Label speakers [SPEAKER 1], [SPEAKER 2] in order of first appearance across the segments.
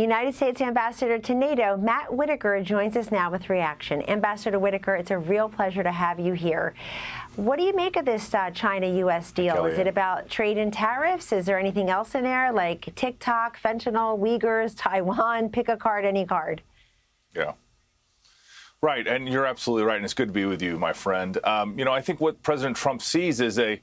[SPEAKER 1] United States Ambassador to NATO, Matt Whitaker, joins us now with reaction. Ambassador Whitaker, it's a real pleasure to have you here. What do you make of this China-U.S. deal? Is it about trade and tariffs? Is there anything else in there, like TikTok, fentanyl, Uyghurs, Taiwan? Pick a card, any card.
[SPEAKER 2] Yeah. Right, and you're absolutely right, and it's good to be with you, my friend. I think what President Trump sees is a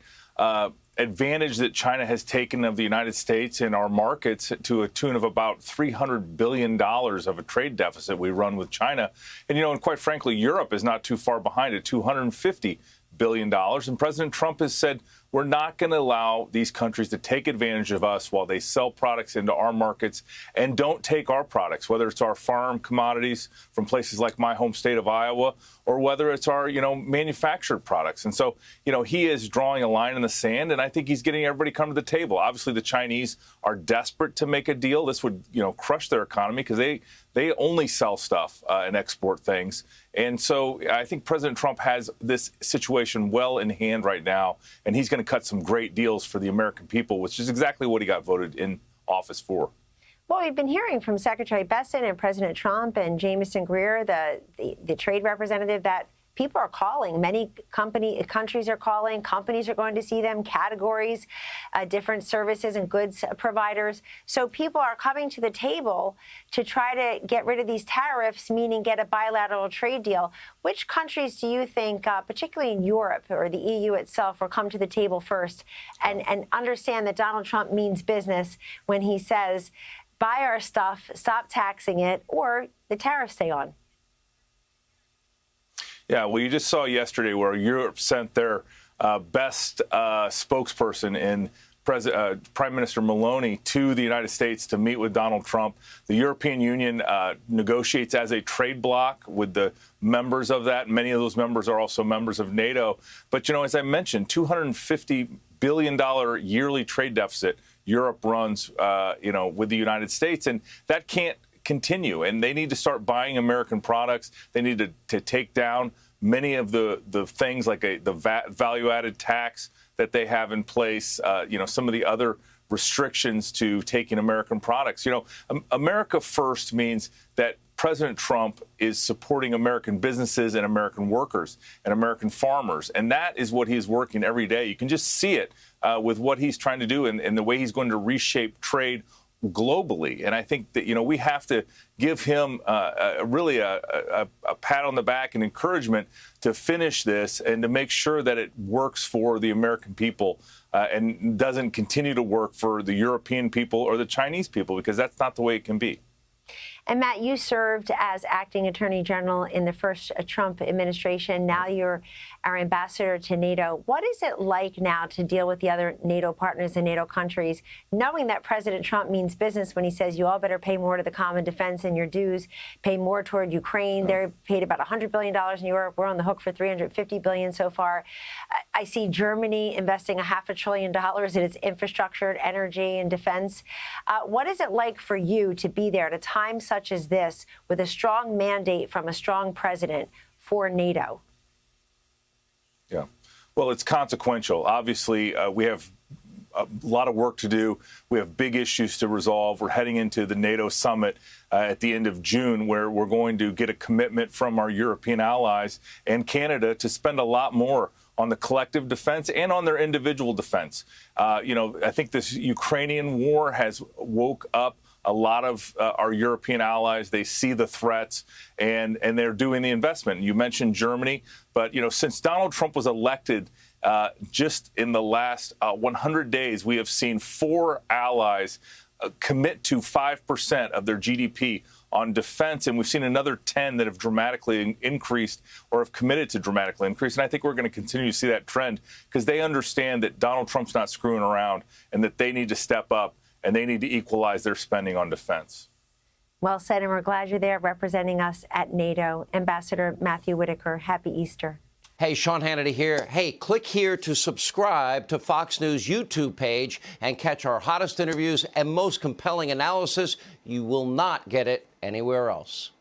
[SPEAKER 2] advantage that China has taken of the United States in our markets to a tune of about $300 billion of a trade deficit we run with China. And quite frankly, Europe is not too far behind at $250 billion. And President Trump has said, we're not going to allow these countries to take advantage of us while they sell products into our markets and don't take our products, whether it's our farm commodities from places like my home state of Iowa, or whether it's our, manufactured products. And so, he is drawing a line in the sand, and I think he's getting everybody come to the table. Obviously, the Chinese are desperate to make a deal. This would, crush their economy because they only sell stuff and export things. And so I think President Trump has this situation well in hand right now, and he's going to cut some great deals for the American people, which is exactly what he got voted in office for.
[SPEAKER 1] Well, we've been hearing from Secretary Bessent and President Trump and Jamieson Greer, the trade representative, that people are calling. Many countries are calling. Companies are going to see them, categories, different services and goods providers. So people are coming to the table to try to get rid of these tariffs, meaning get a bilateral trade deal. Which countries do you think, particularly in Europe or the EU itself, will come to the table first and understand that Donald Trump means business when he says, buy our stuff, stop taxing it, or the tariffs stay on?
[SPEAKER 2] Yeah, well, you just saw yesterday where Europe sent their best spokesperson in Prime Minister Meloni to the United States to meet with Donald Trump. The European Union negotiates as a trade bloc with the members of that. Many of those members are also members of NATO. But, as I mentioned, $250 billion yearly trade deficit Europe runs, with the United States. And that can't continue, and they need to start buying American products. They need to take down many of the things like the value-added tax that they have in place, some of the other restrictions to taking American products. America first means that President Trump is supporting American businesses and American workers and American farmers, and that is what he's working every day. You can just see it with what he's trying to do and the way he's going to reshape trade globally. And I think that, we have to give him really a pat on the back and encouragement to finish this and to make sure that it works for the American people and doesn't continue to work for the European people or the Chinese people, because that's not the way it can be.
[SPEAKER 1] And Matt, you served as acting attorney general in the first Trump administration. Now you're our ambassador to NATO. What is it like now to deal with the other NATO partners and NATO countries, knowing that President Trump means business when he says you all better pay more to the common defense and your dues, pay more toward Ukraine? They're paid about $100 billion in Europe. We're on the hook for $350 billion so far. I see Germany investing $500 billion in its infrastructure, energy, and defense. What is it like for you to be there at a time such as this with a strong mandate from a strong president for NATO?
[SPEAKER 2] Yeah, well, it's consequential. Obviously, we have a lot of work to do. We have big issues to resolve. We're heading into the NATO summit at the end of June, where we're going to get a commitment from our European allies and Canada to spend a lot more on the collective defense and on their individual defense. I think this Ukrainian war has woke up a lot of our European allies. They see the threats and they're doing the investment. You mentioned Germany, but since Donald Trump was elected, just in the last 100 days, we have seen 4 allies commit to 5% of their GDP on defense, and we've seen another 10 that have dramatically increased or have committed to dramatically increase. And I think we're going to continue to see that trend because they understand that Donald Trump's not screwing around and that they need to step up and they need to equalize their spending on defense.
[SPEAKER 1] Well said, and we're glad you're there representing us at NATO. Ambassador Matthew Whitaker, happy Easter.
[SPEAKER 3] Hey, Sean Hannity here. Hey, click here to subscribe to Fox News YouTube page and catch our hottest interviews and most compelling analysis. You will not get it anywhere else.